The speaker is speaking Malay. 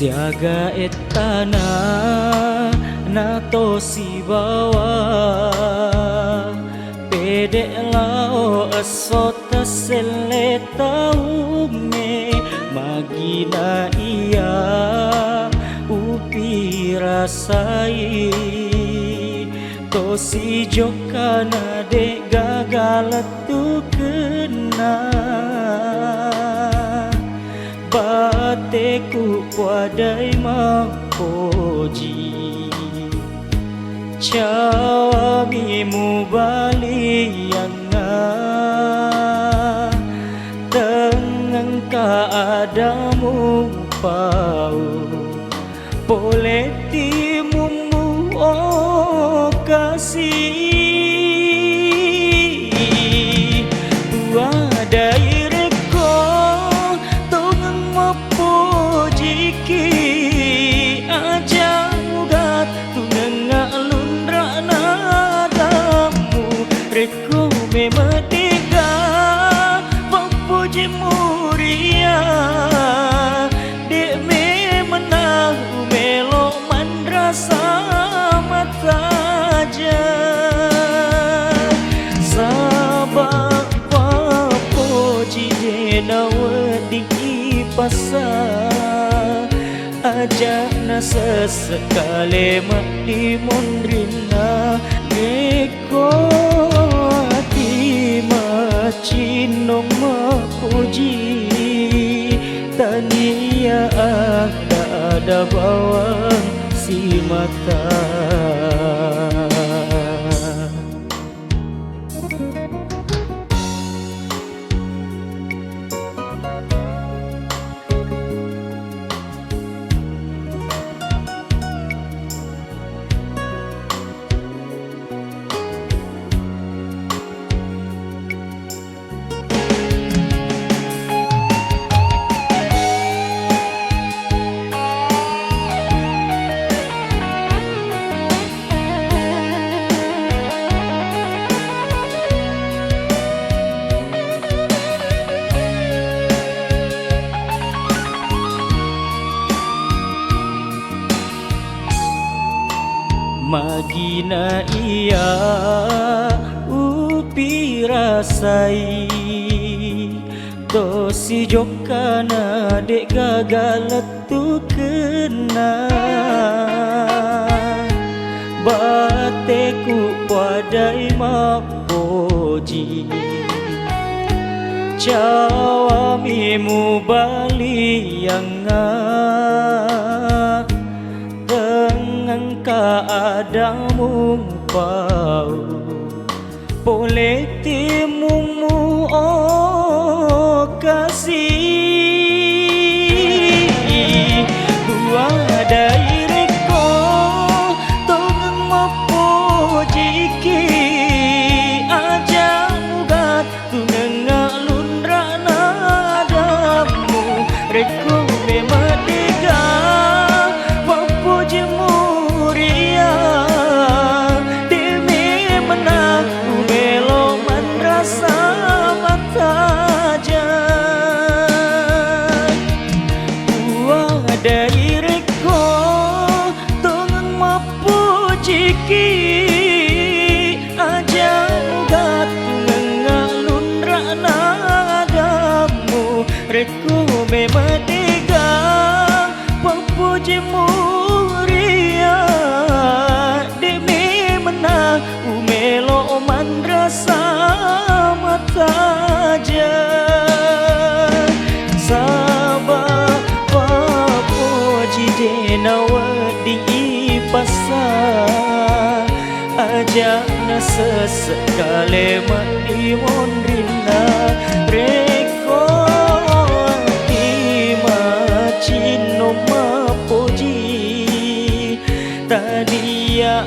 siaga etana nato si bawa pede lao asota seleta ume magina ia upi rasai to si jokana de gagal tu kena bateku puadai mapoji cawamimu balianga dengan keadamu pau boleh timumu oh kasih buadai reko tongeng mapojiki aja mugat tunenga lundra nadamu reko memetiga mapoji muria dek me menang melo mandrasa mataja sabak papoji denawadi pasar aja nasa sekali mati mondrina neko hati macino mapuji tania ada bawang si mata. Magina ia upi rasai dosi jokana dek gagal tu kena bateku padai mapoji cawamimu balianga keadamu pau boleh timumu oh kasih dua dari reko tongeng mapojiki aja mugat tunenga lundra nadamu reko memetiga mapojimu dari reko tongeng mapojiki aja mugat tunenga lundra nadamu reko memetiga mapojimu ria demi menang umelo mandrasa mataja nawadi pasar aja nasa sekali mati mondrina reko hati macino mapoji tadi ya